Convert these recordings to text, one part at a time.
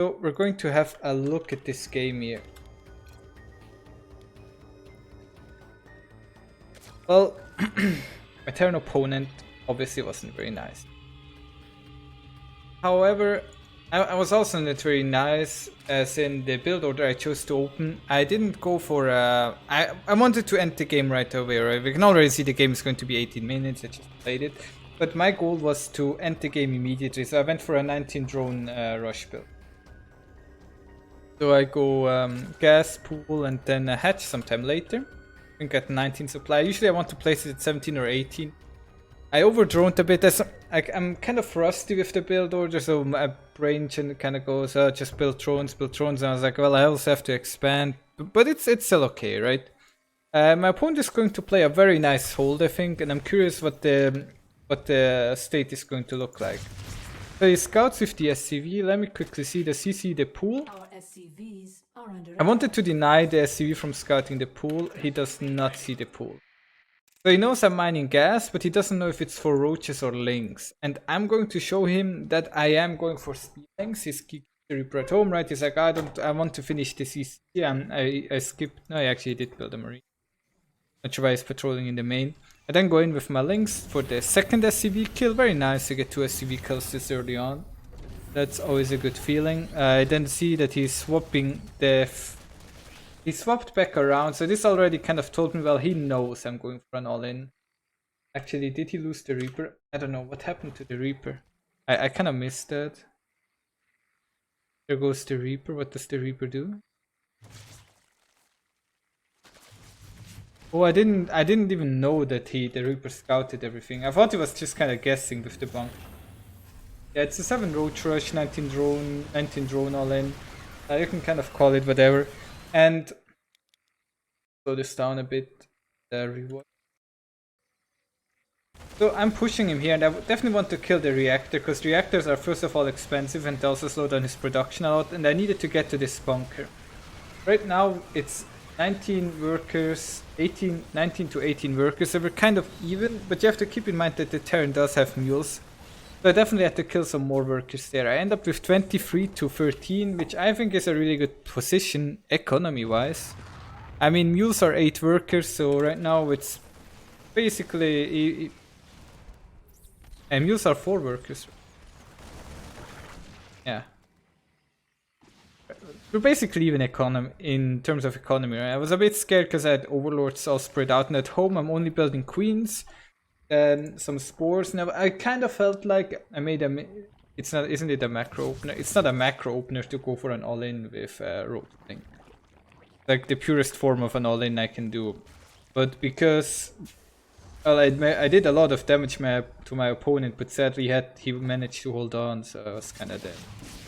So we're going to have a look at this game here. Well, my turn opponent obviously wasn't very nice. However, I was also not very nice, as in the build order I chose to open. I didn't go for I wanted to end the game right away, right? We can already see the game is going to be 18 minutes, I just played it. But my goal was to end the game immediately, so I went for a 19 drone rush build. So I go gas, pool, and then a hatch sometime later. I think at 19 supply. Usually I want to place it at 17 or 18. I overdroned a bit. I'm kind of rusty with the build order, so my brain kind of goes, oh, just build drones. And I was like, well, I also have to expand. But it's still okay, right? My opponent is going to play a very nice hold, I think, and I'm curious what the state is going to look like. So he scouts with the SCV. Let me quickly see. Does he see the pool? I wanted to deny the SCV from scouting the pool. He does not see the pool. So he knows I'm mining gas, but he doesn't know if it's for roaches or lynx. And I'm going to show him that I am going for speed lynx. He's keeping the Reaper at home, right? He's like, I want to finish the CC. And I skipped. No, I actually did build a marine. Not sure why he's patrolling in the main. I then go in with my lynx for the second SCV kill. Very nice to get 2 SCV kills this early on. That's always a good feeling. I then see that he's swapping he swapped back around, so this already kind of told me, well, he knows I'm going for an all-in. Actually, did he lose the Reaper? I don't know. What happened to the Reaper? I kind of missed that. There goes the Reaper. What does the Reaper do? Oh, I didn't even know that the Reaper scouted everything. I thought he was just kind of guessing with the bunk. Yeah, it's a 7 roach rush, 19 drone all in. You can kind of call it whatever. And slow this down a bit. The reward. So I'm pushing him here, and I definitely want to kill the reactor, because reactors are first of all expensive and they also slow down his production a lot, and I needed to get to this bunker. Right now it's 19 workers, 19 to 18 workers, so we're kind of even, but you have to keep in mind that the Terran does have mules. So I definitely had to kill some more workers there. I end up with 23 to 13, which I think is a really good position economy-wise. I mean, mules are 8 workers, so right now it's basically... And mules are 4 workers. Yeah. We're basically even economy in terms of economy, right? I was a bit scared because I had overlords all spread out, and at home I'm only building queens. And some spores. Now I kind of felt like I made a. It's not, isn't it a macro opener? It's not a macro opener to go for an all-in with rotating. Like the purest form of an all-in I can do, but because well, I did a lot of damage to my opponent, but sadly he managed to hold on, so I was kind of dead.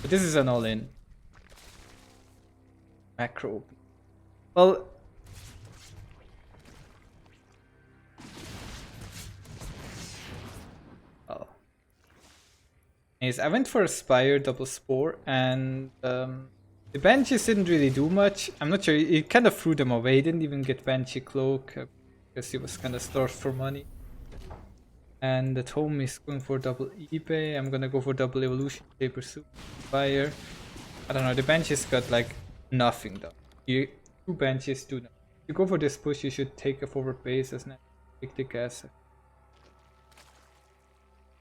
But this is an all-in macro opener. Well. I went for a Spire double spore, and the Banshees didn't really do much. I'm not sure, he kind of threw them away. He didn't even get Banshee Cloak because he was kind of starved for money. And at home he's going for double eBay. I'm gonna go for double evolution, Paper Soup, Fire. I don't know, the Banshees got like nothing though. 2 Banshees do nothing. If you go for this push, you should take a forward base as next. Take the gas.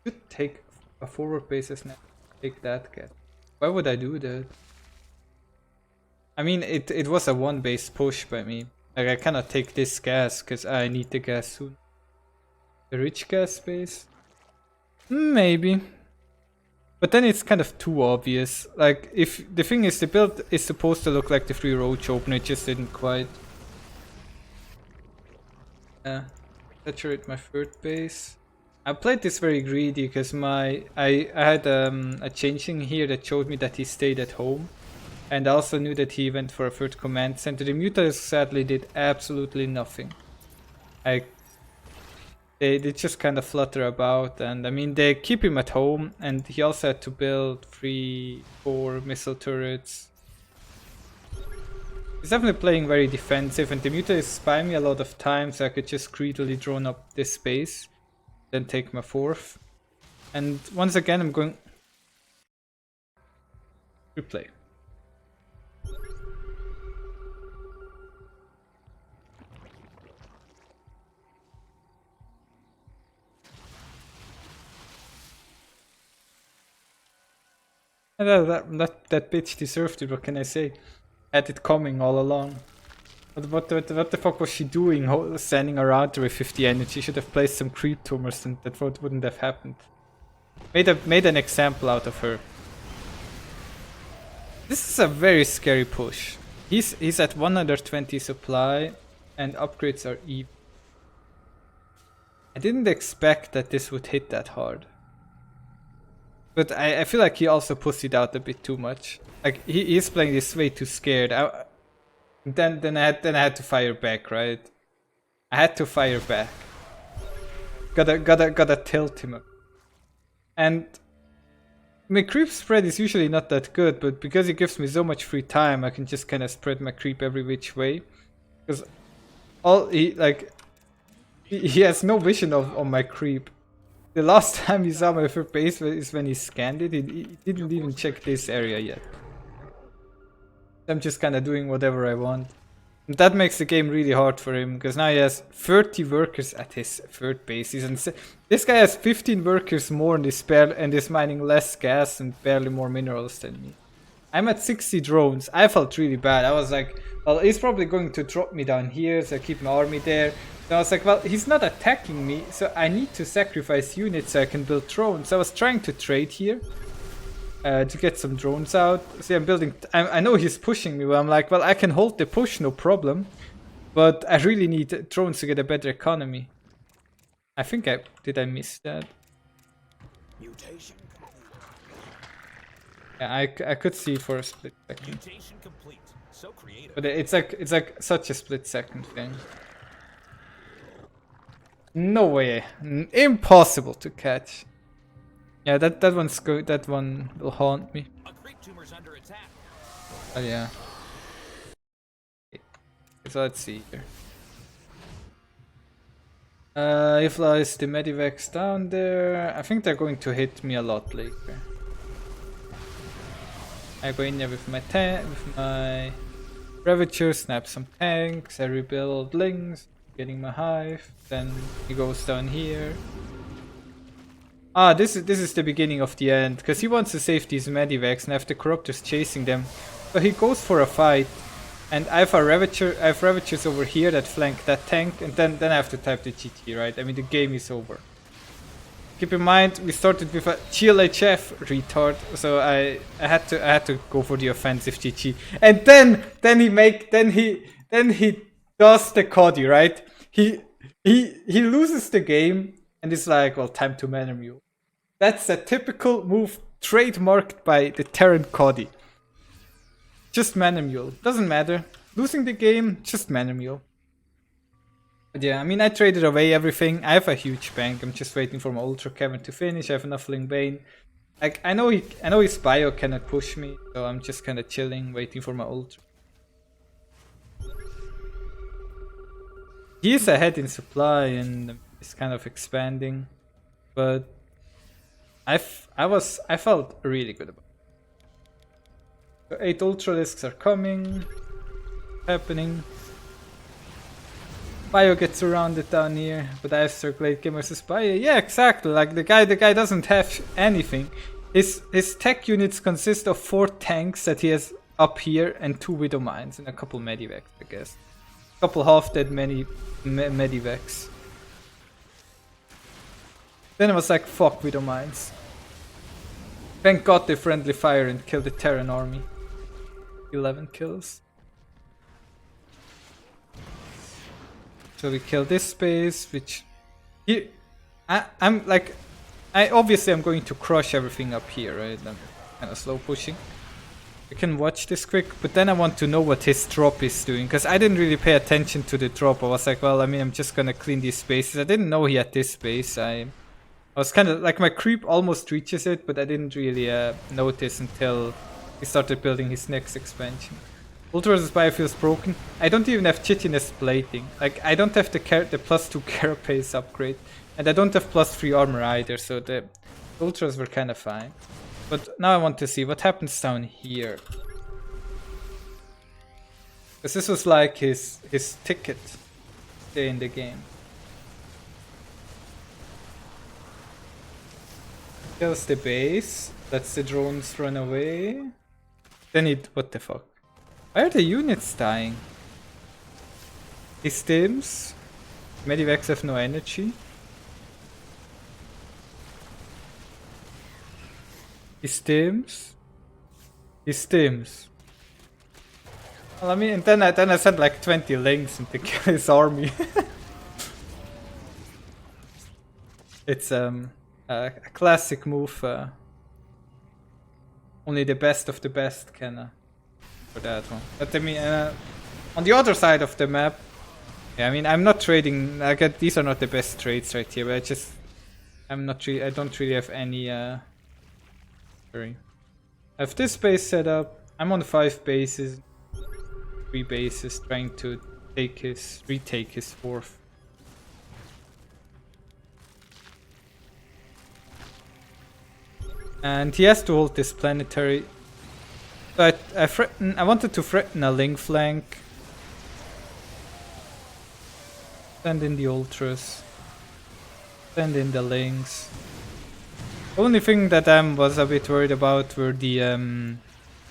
You should take a forward base as next. Take that gas. Why would I do that? I mean, it was a 1 base push by me. Like, I cannot take this gas because I need the gas soon. The rich gas base? Maybe. But then it's kind of too obvious. Like, if the thing is, the build is supposed to look like the 3 roach opener, it just didn't quite. Saturate my 3rd base. I played this very greedy because I had a changeling here that showed me that he stayed at home, and I also knew that he went for a 3rd command center. The Mutas sadly did absolutely nothing. They just kind of flutter about, and I mean they keep him at home, and he also had to build 3-4 missile turrets. He's definitely playing very defensive, and the Muta is spying me a lot of times, so I could just greedily drone up this space. Then take my 4th. And once again I'm going replay. That bitch deserved it, what can I say? Had it coming all along. But what the fuck was she doing standing around there with 50 energy? She should have placed some creep tumors and that wouldn't have happened. Made an example out of her. This is a very scary push. He's at 120 supply and upgrades are even. I didn't expect that this would hit that hard. But I feel like he also pussied out a bit too much. Like he's playing this way too scared. Then I had to fire back, right? I had to fire back. Gotta tilt him up. And my creep spread is usually not that good, but because it gives me so much free time, I can just kind of spread my creep every which way. Because he has no vision on my creep. The last time he saw my third base is when he scanned it. He didn't even check this area yet. I'm just kind of doing whatever I want. And that makes the game really hard for him, because now he has 30 workers at his third base. This guy has 15 workers more and is mining less gas and barely more minerals than me. I'm at 60 drones. I felt really bad. I was like, well, he's probably going to drop me down here, so I keep my army there. So I was like, well, he's not attacking me, so I need to sacrifice units so I can build drones. So I was trying to trade here. To get some drones out. See, I'm building. I know he's pushing me, but I'm like, well, I can hold the push, no problem. But I really need drones to get a better economy. I think did I miss that? Mutation Yeah, I could see it for a split second. Mutation complete. So creative. But it's like such a split second thing. No way, impossible to catch. Yeah, that one's good. That one will haunt me. A creep tumor's under attack. Oh yeah. Okay, so let's see here. He flies the Medivacs down there. I think they're going to hit me a lot later. I go in there with my Ravager, snap some tanks, I rebuild Lings, getting my hive. Then he goes down here. Ah, this is the beginning of the end, because he wants to save these Medivacs and have the Corruptors chasing them. So he goes for a fight, and I have Ravagers over here that flank that tank, and then I have to type the GG, right? I mean, the game is over. Keep in mind, we started with a GLHF retard, so I had to go for the offensive GG, and then he does the Cody, right? He loses the game. And it's like, well, time to Mana Mule. That's a typical move trademarked by the Terran Cody. Just Mana Mule. Doesn't matter. Losing the game, just Mana Mule. But yeah, I mean, I traded away everything. I have a huge bank. I'm just waiting for my Ultra Cavern to finish. I have enough Bane. Like, I know his bio cannot push me, so I'm just kind of chilling, waiting for my Ultra. He is ahead in supply and is kind of expanding, but I felt really good about it. So 8 Ultralisks are coming, happening. Bio gets surrounded down here, but I have Circulate Game versus Bio. Yeah, exactly. Like the guy doesn't have anything. His tech units consist of 4 tanks that he has up here and 2 Widow Mines and a couple Medivacs, I guess. A couple half-dead Medivacs. Then I was like, fuck Widow Mines. Thank God they friendly fire and kill the Terran army. 11 kills. So we kill this space, which... I'm going to crush everything up here, right? I'm kind of slow pushing. I can watch this quick, but then I want to know what his drop is doing, because I didn't really pay attention to the drop. I was like, well, I mean, I'm just gonna clean these spaces. I didn't know he had this space. I was kind of like, my creep almost reaches it, but I didn't really notice until he started building his next expansion. Ultra versus Bio feels broken. I don't even have Chitinous plating. Like, I don't have the +2 Carapace upgrade, and I don't have +3 armor either, so the Ultras were kind of fine. But now I want to see what happens down here. Because this was like his ticket to stay in the game. Kills the base. Lets the drones run away. Then it... What the fuck? Why are the units dying? He stims. Medivacs have no energy. He stims. He stims. Well, I mean, and then I sent like 20 links and to kill his army. It's a classic move. Only the best of the best can for that one. But I mean, on the other side of the map, yeah, I mean, I'm not trading. I get these are not the best trades right here, but I'm not really. I don't really have any. Sorry. I have this base set up. I'm on 5 bases, 3 bases, trying to retake his 4th. And he has to hold this planetary. So I wanted to threaten a link flank. Send in the ultras. Send in the links. The only thing that I was a bit worried about were the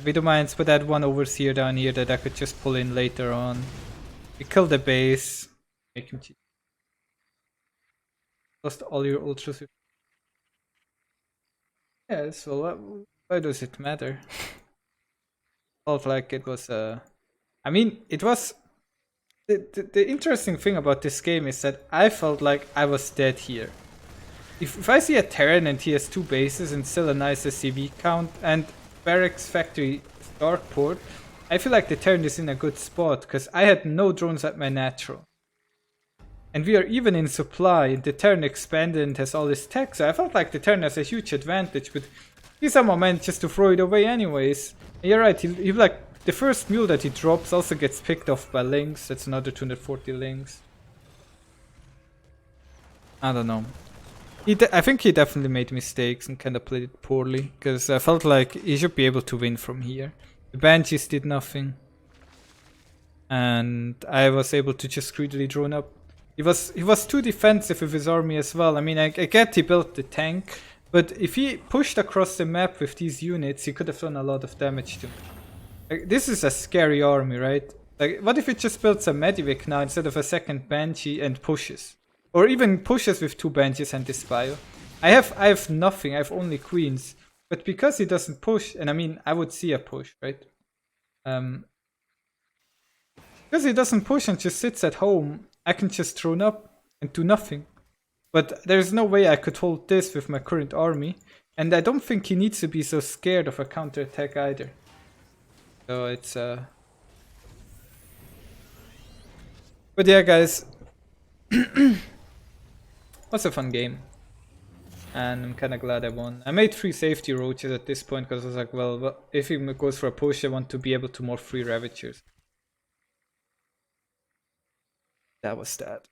Vitumians, but I had one overseer down here that I could just pull in later on. We kill the base. Make him cheat. Lost all your ultras. Yeah, so why does it matter? Felt like it was I mean, it was... The interesting thing about this game is that I felt like I was dead here. If I see a Terran and he has 2 bases and still a nice SCV count and Barracks Factory Starport, I feel like the Terran is in a good spot because I had no drones at my natural. And we are even in supply. The Terran expanded and has all this tech, so I felt like the Terran has a huge advantage, but he's a moment just to throw it away anyways. And you're right, he like the first mule that he drops also gets picked off by links. That's another 240 links. I don't know. I think he definitely made mistakes and kind of played it poorly, because I felt like he should be able to win from here. The Banshees did nothing. And I was able to just greedily drone up. He was too defensive with his army as well. I mean, I get he built the tank, but if he pushed across the map with these units, he could have done a lot of damage to me. Like, this is a scary army, right? Like, what if it just builds a Medivac now instead of a second Banshee and pushes? Or even pushes with 2 Banshees and this bio. I have nothing, I have only queens. But because he doesn't push, and I mean, I would see a push, right? Because he doesn't push and just sits at home, I can just drone up and do nothing. But there's no way I could hold this with my current army. And I don't think he needs to be so scared of a counterattack either. So it's But yeah, guys. Was a fun game. And I'm kinda glad I won. I made 3 safety roaches at this point because I was like, well, if he goes for a push, I want to be able to more free Ravagers. That was that.